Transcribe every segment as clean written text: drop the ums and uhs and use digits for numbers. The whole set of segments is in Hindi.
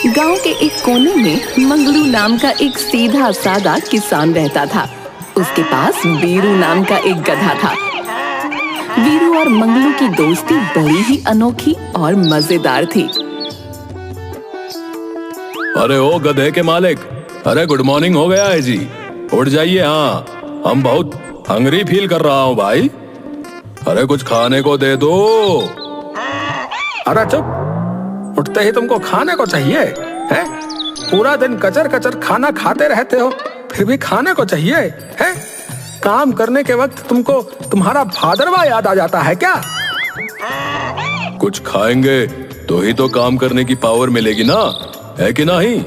गांव के एक कोने में मंगलू नाम का एक सीधा सादा किसान रहता था। उसके पास वीरू नाम का एक गधा था। वीरू और मंगलू की दोस्ती बड़ी ही अनोखी और मजेदार थी। अरे ओ गधे के मालिक, अरे गुड मॉर्निंग हो गया है जी, उठ जाइए। हाँ, हम बहुत हंग्री फील कर रहा हूँ भाई। अरे कुछ खाने को दे दो। अरे चुप, उठते ही तुमको खाने को चाहिए है? पूरा दिन कचर कचर खाना खाते रहते हो, फिर भी खाने को चाहिए है? काम करने के वक्त तुमको तुम्हारा भादरवा याद आ जाता है क्या? कुछ खाएंगे तो ही तो काम करने की पावर मिलेगी ना, है कि नहीं?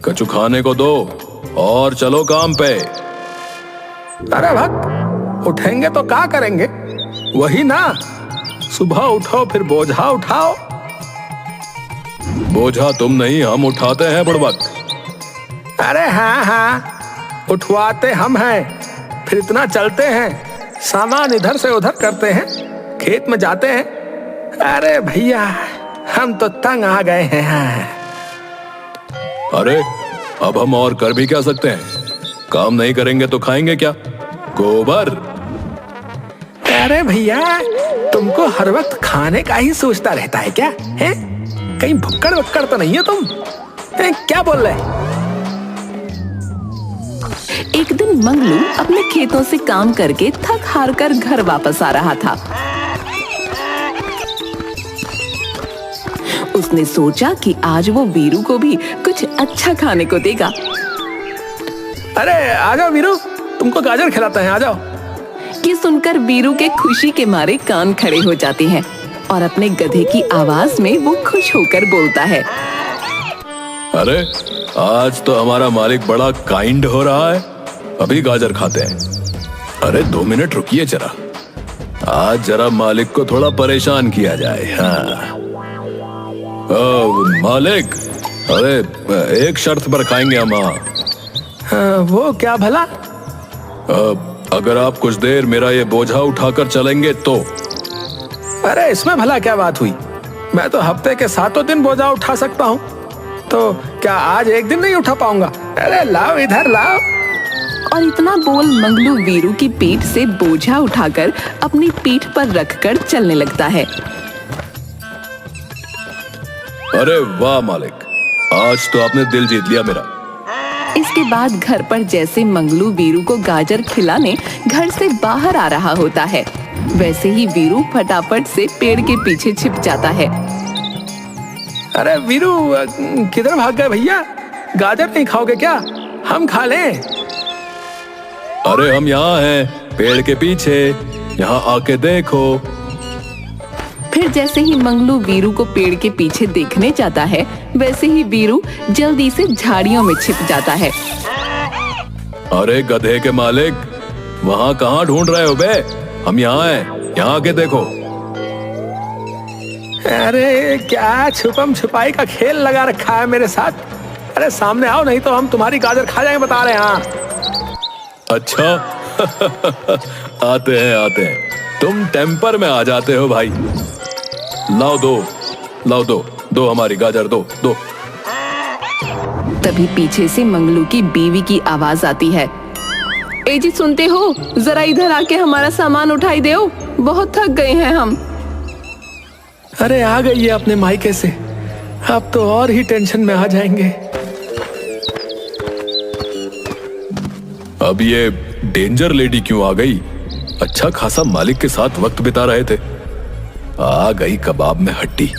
कछु खाने को दो और चलो काम पे। अरे भक्त, उठेंगे तो क्या करेंगे? वही ना, सुबह उठो फिर बोझा उठाओ। बोझा तुम नहीं, हम उठाते हैं बुड़बक। अरे हाँ, उठवाते हम हैं, फिर इतना चलते हैं, सामान इधर से उधर करते हैं, खेत में जाते हैं। अरे भैया, हम तो तंग आ गए हैं। अरे अब हम और कर भी क्या सकते हैं? काम नहीं करेंगे तो खाएंगे क्या? गोबर। अरे भैया, तुमको हर वक्त खाने का ही सोचता रहता है क्या? है? कहीं भुक्कड़ वक्कड़ तो नहीं है तुम? क्या बोल रहे? एक दिन मंगलू अपने खेतों से काम करके थक हार कर घर वापस आ रहा था। उसने सोचा कि आज वो वीरू को भी कुछ अच्छा खाने को देगा। अरे आ जाओ वीरू, तुमको गाजर खिलाते हैं, आ जाओ। ये सुनकर वीरू के खुशी के मारे कान खड़े हो जाते हैं और अपने गधे की आवाज में वो खुश होकर बोलता है। अरे आज तो हमारा मालिक बड़ा काइंड हो रहा है, अभी गाजर खाते हैं। अरे 2 मिनट रुकिए जरा, आज जरा मालिक को थोड़ा परेशान किया जाए। हाँ मालिक, अरे एक शर्त पर खाएंगे हम। वो क्या भला? अगर आप कुछ देर मेरा ये बोझा उठाकर चलेंगे तो। अरे इसमें भला क्या बात हुई? मैं तो हफ्ते के 7 दिन बोझा उठा सकता हूँ, तो क्या आज एक दिन नहीं उठा पाऊंगा? अरे लाओ, इधर लाओ। और इतना बोल मंगलू वीरू की पीठ से बोझा उठाकर अपनी पीठ पर रखकर चलने लगता है। अरे वाह मालिक, आज तो आपने दिल जीत लिया मेरा। इसके बाद घर पर जैसे मंगलू वीरू को गाजर खिलाने घर से बाहर आ रहा होता है, वैसे ही वीरू फटाफट से पेड़ के पीछे छिप जाता है। अरे वीरू, किधर भाग गए भैया? गाजर नहीं खाओगे क्या? हम खा लें। अरे हम यहाँ हैं, पेड़ के पीछे, यहाँ आके देखो। फिर जैसे ही मंगलू वीरू को पेड़ के पीछे देखने जाता है, वैसे ही वीरू जल्दी से झाड़ियों में छिप जाता है। अरे गधे के मालिक, वहाँ कहाँ ढूंढ रहे हो बे? हम यहाँ हैं, यहाँ आके देखो। अरे क्या छुपम छुपाई का खेल लगा रखा है मेरे साथ? अरे सामने आओ, नहीं तो हम तुम्हारी गाजर खा जाएंगे, बता रहे हैं। हाँ अच्छा आते हैं, तुम टेम्पर में आ जाते हो भाई। लाओ दो हमारी गाजर, दो। तभी पीछे से मंगलू की बीवी की आवाज आती है। ए जी, सुनते हो? जरा इधर आके हमारा सामान उठाई दो, बहुत थक गए हैं हम। अरे आ गई है अपने मायके से, अब तो और ही टेंशन में आ जाएंगे। अब ये डेंजर लेडी क्यों आ गई? अच्छा खासा मालिक के साथ वक्त बिता रहे थे, आ गई कबाब में हड्डी।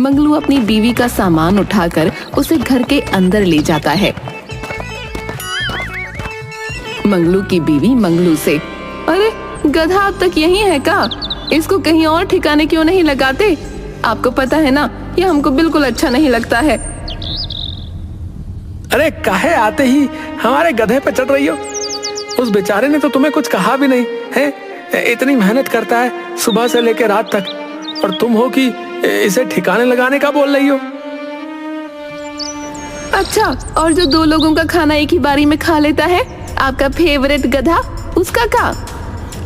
मंगलू अपनी बीवी का सामान उठाकर उसे घर के अंदर ले जाता है। मंगलू की बीवी मंगलू से, अरे गधा अब तक यहीं है का? इसको कहीं और ठिकाने क्यों नहीं लगाते? आपको पता है ना, ये हमको बिल्कुल अच्छा नहीं लगता है। अरे काहे आते ही हमारे गधे पे चढ़ रही हो? उस बेचारे ने तो तुम्हें कुछ कहा भी नहीं है। इतनी मेहनत करता है सुबह से लेकर रात तक, और तुम हो कि इसे ठिकाने लगाने का बोल रही हो। अच्छा, और जो 2 लोगों का खाना एक ही बारी में खा लेता है, आपका फेवरेट गधा, उसका क्या?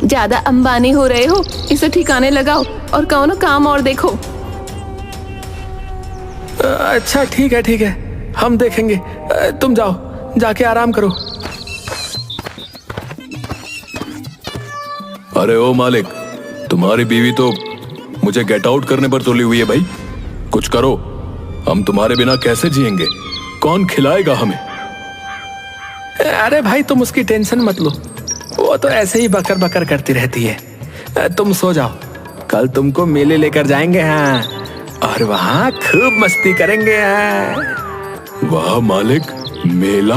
ज्यादा अंबानी हो रहे हो, इसे ठिकाने लगाओ, और कौनो काम और देखो। अच्छा ठीक है, हम देखेंगे। तुम जाओ, जाके आराम करो। अरे ओ मालिक, तुम्हारी बीवी तो मुझे गेट आउट करने पर तुली हुई है भाई। कुछ करो, हम तुम्हारे बिना कैसे जिएंगे? कौन खिलाएगा हमें? अरे भाई तुम उसकी टेंशन मत लो, वो तो ऐसे ही बकर बकर करती रहती है। तुम सो जाओ, कल तुमको मेले लेकर जाएंगे। हाँ, और वहाँ खूब मस्ती करेंगे। हाँ। वाह मालिक, मेला!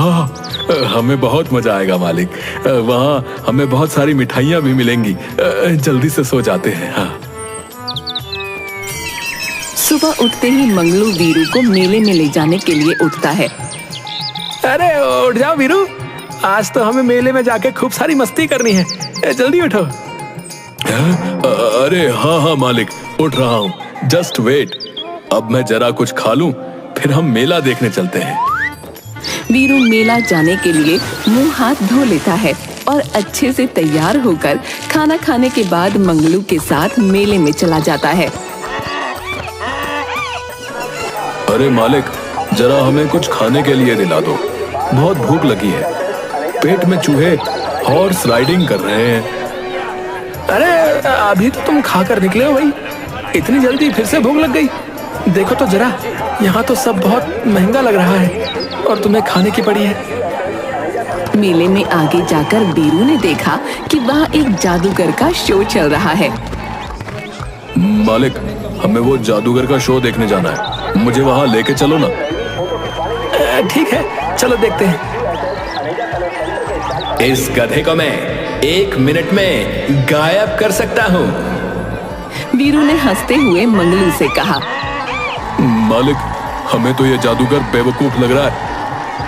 हमें बहुत मजा आएगा मालिक। वहाँ हमें बहुत सारी मिठाइयाँ भी मिलेंगी। जल्दी से सो जाते हैं। हाँ। सुबह उठते ही मंगलू वीरू को मेले में ले जाने के लिए उठता है। अरे उठ जाओ वीरू, आज तो हमें मेले में जाके खूब सारी मस्ती करनी है। जल्दी उठो। अरे हाँ मालिक, उठ रहा हूँ। जस्ट वेट, अब मैं जरा कुछ खा लूं, फिर हम मेला देखने चलते हैं। वीरू मेला जाने के लिए मुंह हाथ धो लेता है और अच्छे से तैयार होकर खाना खाने के बाद मंगलू के साथ मेले में चला जाता है। अरे मालिक, जरा हमें कुछ खाने के लिए दिला दो, बहुत भूख लगी है। पेट में चूहे हॉर्स राइडिंग कर रहे हैं। अरे अभी तो तुम खाकर निकले हो भाई, इतनी जल्दी फिर से भूख लग गई? देखो तो जरा, यहाँ तो सब बहुत महंगा लग रहा है और तुम्हें खाने की पड़ी है। मेले में आगे जाकर वीरू ने देखा कि वहाँ एक जादूगर का शो चल रहा है। मालिक, हमें वो जादूगर का शो देखने जाना है, मुझे वहाँ लेके चलो ना। ठीक है, चलो देखते हैं। इस गधे को मैं 1 मिनट में गायब कर सकता हूँ। वीरू ने हंसते हुए मंगलू से कहा। मालिक, हमें तो ये जादूगर बेवकूफ लग रहा है।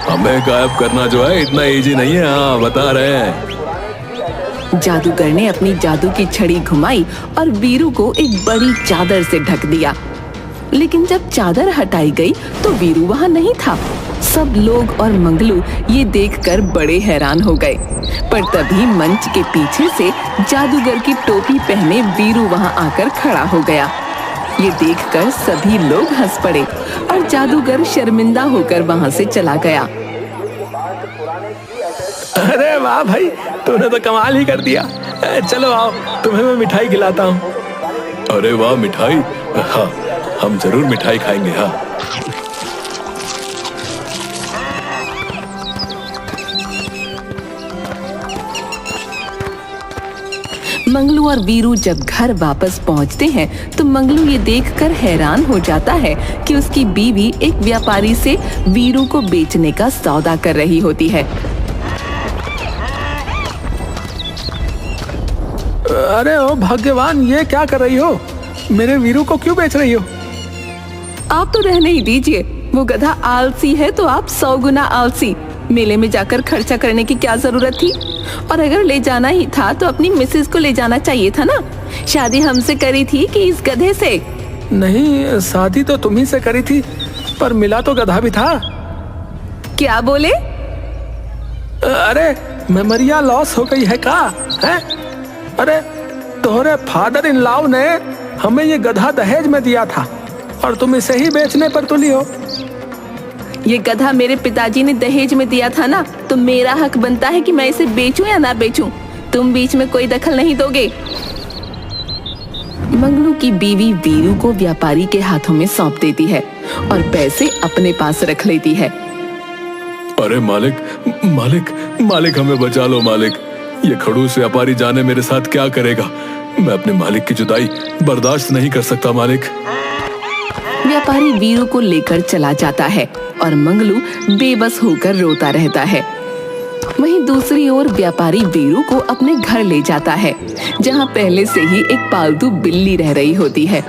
हमें गायब करना जो है इतना इजी नहीं है। हाँ, बता रहे हैं। जादूगर ने अपनी जादू की छड़ी घुमाई और वीरू को एक बड़ी चादर से ढक दिया। लेकिन जब चादर हटाई गई तो वीरू वहाँ नहीं था। सब लोग और मंगलू ये देखकर बड़े हैरान हो गए। पर तभी मंच के पीछे से जादूगर की टोपी पहने वीरू वहाँ आकर खड़ा हो गया। ये देखकर सभी लोग हंस पड़े और जादूगर शर्मिंदा होकर वहाँ से चला गया। अरे वाह भाई, तूने तो कमाल ही कर दिया। चलो आओ, तुम्हें मैं मिठाई खिलाता हूँ। अरे वाह, मिठाई! हाँ, हम जरूर मिठाई खाएंगे। हाँ। मंगलू और वीरू जब घर वापस पहुंचते हैं तो मंगलू ये देखकर हैरान हो जाता है कि उसकी बीवी एक व्यापारी से वीरू को बेचने का सौदा कर रही होती है। अरे ओ भाग्यवान, ये क्या कर रही हो? मेरे वीरू को क्यों बेच रही हो? आप तो रहने ही दीजिए, वो गधा आलसी है तो आप 100 गुना आलसी। मेले में जाकर खर्चा करने की क्या जरूरत थी? और अगर ले जाना ही था तो अपनी मिसेज को ले जाना चाहिए था ना। शादी हमसे करी थी कि इस गधे से? नहीं, शादी तो तुम्ही से करी थी, पर मिला तो गधा भी था। क्या बोले? अरे मेमोरिया लॉस हो गई है का? है? अरे तोहरे फादर इन लॉ ने हमें ये गधा दहेज में दिया था और तुम इसे ही बेचने पर तुली हो। ये गधा मेरे पिताजी ने दहेज में दिया था ना, तो मेरा हक बनता है कि मैं इसे बेचूं या ना बेचूं। तुम बीच में कोई दखल नहीं दोगे। मंगलू की बीवी वीरू को व्यापारी के हाथों में सौंप देती है और पैसे अपने पास रख लेती है। अरे मालिक, मालिक, मालिक, हमें बचा लो मालिक। ये खड़ूस व्यापारी जाने मेरे साथ क्या करेगा। मैं अपने मालिक की जुदाई बर्दाश्त नहीं कर सकता मालिक। व्यापारी वीरू को लेकर चला जाता है और मंगलू बेबस होकर रोता रहता है। वहीं दूसरी ओर व्यापारी वीरू को अपने घर ले जाता है, जहां पहले से ही एक पालतू बिल्ली रह रही होती है।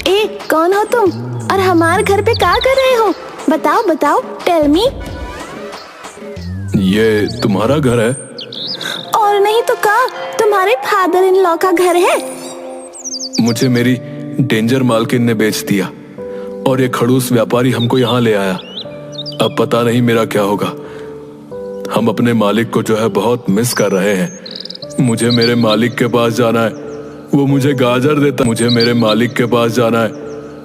ए, कौन हो तुम और हमारे घर पे क्या कर रहे हो? बताओ बताओ, टेल मी। ये तुम्हारा घर है? और नहीं तो क्या, तुम्हारे फादर इन लॉ का घर है। मुझे मेरी डेंजर मालकिन ने बेच दिया और ये खड़ूस व्यापारी हमको यहाँ ले आया। अब पता नहीं मेरा क्या होगा। हम अपने मालिक को जो है बहुत मिस कर रहे हैं। मुझे मेरे मालिक के पास जाना है। वो मुझे गाजर देता, मुझे मेरे मालिक के पास जाना है।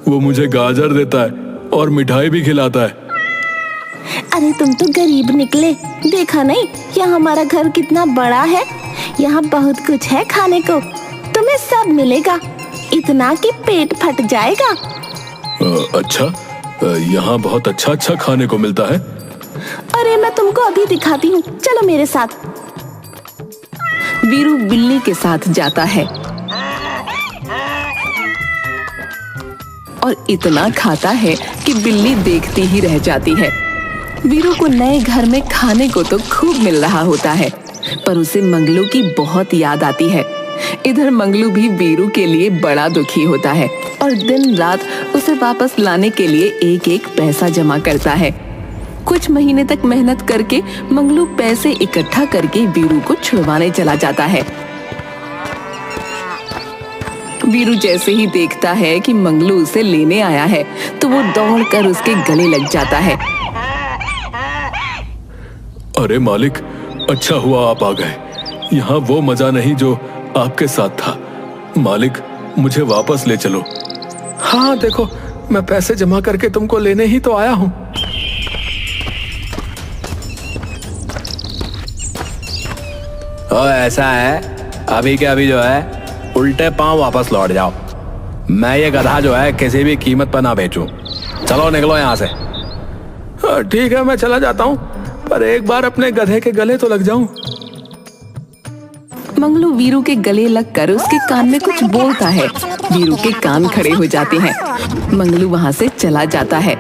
वो मुझे गाजर देता है और मिठाई भी खिलाता है। अरे तुम तो गरीब निकले, देखा नहीं यहाँ हमारा घर कितना बड़ा है। यहाँ बहुत कुछ है खाने को, तुम्हें सब मिलेगा, इतना कि पेट फट जाएगा। अच्छा, यहाँ बहुत अच्छा अच्छा खाने को मिलता है। अरे मैं तुमको अभी दिखाती हूँ, चलो मेरे साथ। वीरू बिल्ली के साथ जाता है और इतना खाता है कि बिल्ली देखती ही रह जाती है। वीरू को नए घर में खाने को तो खूब मिल रहा होता है, पर उसे मंगलू की बहुत याद आती है। इधर मंगलू भी वीरू के लिए बड़ा दुखी होता है और दिन रात उसे वापस लाने के लिए एक एक पैसा जमा करता है। कुछ महीने तक मेहनत करके मंगलू पैसे इकट्ठा करके वीरू को छुड़वाने चला जाता है। वीरू जैसे ही देखता है कि मंगलू उसे लेने आया है तो वो दौड़कर उसके गले लग जाता है। अरे मालिक, अच्छा हुआ आप आ गए। यहाँ वो मजा नहीं जो आपके साथ था। मालिक, मुझे वापस ले चलो। हाँ देखो, मैं पैसे जमा करके तुमको लेने ही तो आया हूँ। ऐसा है, अभी के अभी जो है उल्टे पांव वापस लौट जाओ। मैं ये गधा जो है किसी भी कीमत पर ना बेचूं। चलो निकलो यहाँ से। ठीक है, मैं चला जाता हूँ, पर एक बार अपने गधे के गले तो लग जाऊं। मंगलू वीरू के गले लगकर उसके कान में कुछ बोलता है। वीरू के कान खड़े हो जाते हैं। मंगलू वहां से चला जाता है।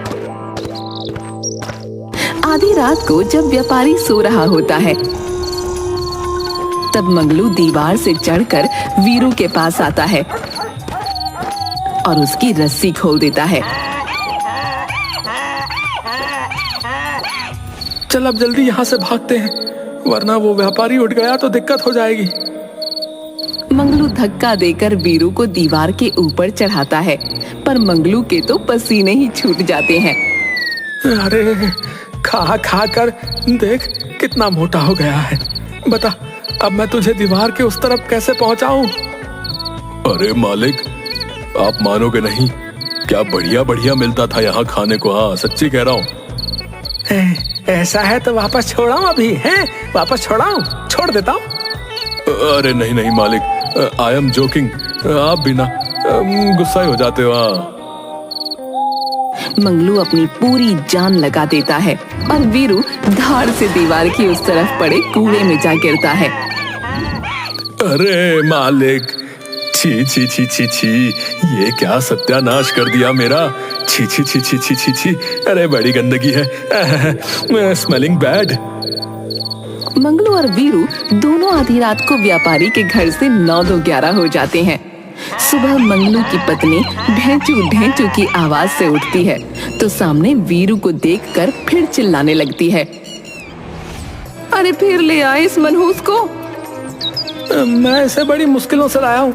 आधी रात को जब व्यापारी सो रहा होता है तब मंगलू दीवार से चढ़कर वीरू के पास आता है और उसकी रस्सी खोल देता है। चल अब जल्दी यहाँ से भागते हैं, वरना वो व्यापारी उठ गया तो दिक्कत हो जाएगी। मंगलू धक्का देकर वीरू को दीवार के ऊपर चढ़ाता है, पर मंगलू के तो पसीने ही छूट जाते हैं। अरे खा खा कर देख कितना मोटा हो गया है। बता, अब मैं तुझे दीवार के उस तरफ कैसे पहुंचाऊं? अरे मालिक, आप मानोगे नहीं, क्या बढ़िया बढ़िया मिलता था यहाँ खाने को। हाँ, सच्ची कह रहा हूँ। ऐसा है तो वापस छोड़ाऊं? अभी है वापस छोड़ाऊं? छोड़ देता हूँ। अरे नहीं नहीं मालिक, आई एम जोकिंग। आप भी ना गुस्सा हो जाते हो। हाँ। मंगलू अपनी पूरी जान लगा देता है और वीरू धाड़ से दीवार की उस तरफ पड़े कुएं में जा गिरता है। अरे मालिक, छी छी छी छी छी, ये क्या सत्यानाश कर दिया मेरा। छी छी छी छी छी छी छी, अरे बड़ी गंदगी है। Smelling bad. मंगलू और वीरू दोनों आधी रात को व्यापारी के घर से 9-11 हो जाते हैं। सुबह मंगलू की पत्नी ढेंचू ढेंचू की आवाज से उठती है तो सामने वीरू को देखकर फिर चिल्लाने लगती है। अरे फिर ले आए इस मनहूस को। मैं इसे बड़ी मुश्किलों से लाया हूँ।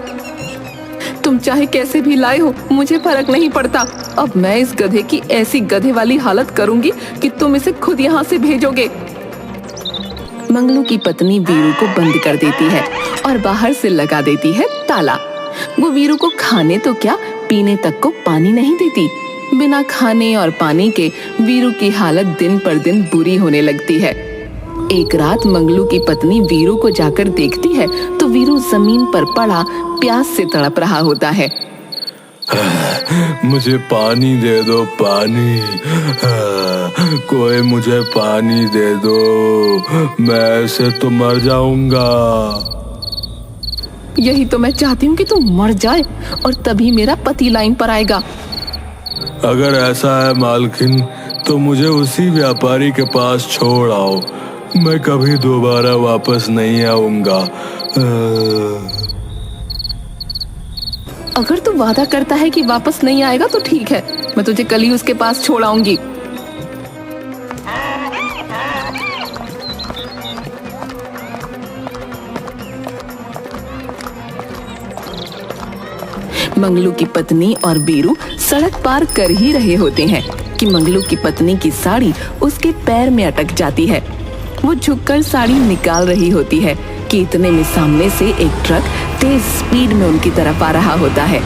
तुम चाहे कैसे भी लाए हो, मुझे फर्क नहीं पड़ता। अब मैं इस गधे की ऐसी गधे वाली हालत करूंगी कि तुम इसे खुद यहाँ से भेजोगे। मंगलू की पत्नी वीरू को बंद कर देती है और बाहर से लगा देती है ताला। वो वीरू को खाने तो क्या, पीने तक को पानी नहीं देती। बिना खाने और पानी के वीरू की हालत दिन पर दिन बुरी होने लगती है। एक रात मंगलू की पत्नी वीरू को जाकर देखती है तो वीरू जमीन पर पड़ा प्यास से तड़प रहा होता है। मुझे पानी दे दो, पानी। कोई मुझे पानी दे दो, मैं ऐसे तो मर जाऊंगा। यही तो मैं चाहती हूँ कि तू मर जाए और तभी मेरा पति लाइन पर आएगा। अगर ऐसा है मालकिन, तो मुझे उसी व्यापारी के पास छोड़ आओ। मैं कभी दोबारा वापस नहीं आऊंगा। अगर तू वादा करता है कि वापस नहीं आएगा तो ठीक है, मैं तुझे कल ही उसके पास छोड़ आऊंगी। मंगलू की पत्नी और वीरू सड़क पार कर ही रहे होते हैं कि मंगलू की पत्नी की साड़ी उसके पैर में अटक जाती है। वो झुककर साड़ी निकाल रही होती है कि इतने में सामने से एक ट्रक तेज स्पीड में उनकी तरफ आ रहा होता है।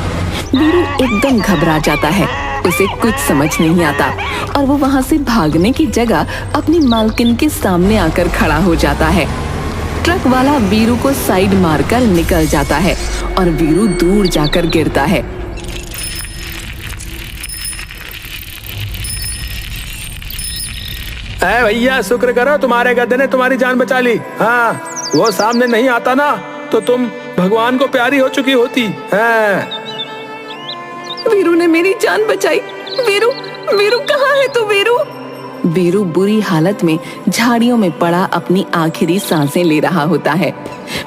वीरू एकदम घबरा जाता है, उसे कुछ समझ नहीं आता और वो वहां से भागने की जगह अपनी मालकिन के सामने आकर खड़ा हो जाता है। ट्रक वाला वीरू को साइड मारकर निकल जाता है और वीरू दूर जाकर गिरता है। ऐ भैया, शुक्र करो तुम्हारे गधे ने तुम्हारी जान बचा ली। हाँ, वो सामने नहीं आता ना तो तुम भगवान को प्यारी हो चुकी होती। हाँ। वीरू ने मेरी जान बचाई। वीरू, वीरू कहाँ है तू वीरू? वीरू बुरी हालत में झाड़ियों में पड़ा अपनी आखिरी सांसें ले रहा होता है।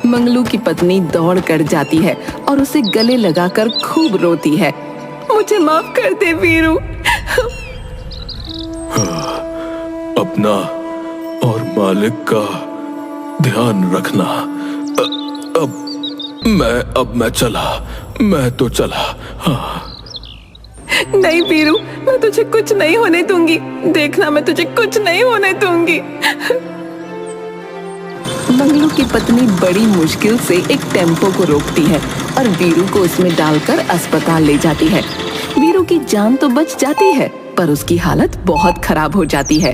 मंगलू की पत्नी दौड़ कर जाती है और उसे गले लगाकर खूब रोती है। मुझे माफ कर दे वीरू। अपना और मालिक का ध्यान रखना। अब मैं चला। मैं तो चला। हाँ। नहीं वीरू, मैं तुझे कुछ नहीं होने दूंगी। देखना, मैं तुझे कुछ नहीं होने दूंगी। मंगलू की पत्नी बड़ी मुश्किल से एक टेम्पो को रोकती है और वीरू को उसमें डालकर अस्पताल ले जाती है। वीरू की जान तो बच जाती है, पर उसकी हालत बहुत खराब हो जाती है।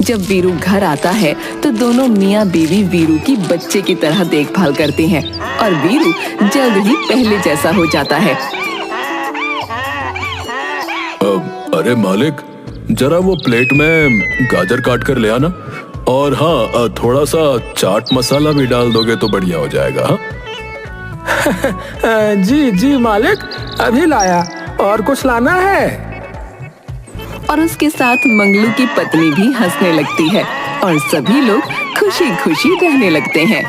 जब वीरू घर आता है तो दोनों मियाँ बीवी वीरू की बच्चे की तरह देखभाल करते हैं और वीरू जल्द ही पहले जैसा हो जाता है। अरे मालिक, जरा वो प्लेट में गाजर काट कर ले आना। और हाँ, थोड़ा सा चाट मसाला भी डाल दोगे तो बढ़िया हो जाएगा। हाँ? जी जी मालिक, अभी लाया। और कुछ लाना है? और उसके साथ मंगलू की पत्नी भी हंसने लगती है और सभी लोग खुशी खुशी रहने लगते हैं।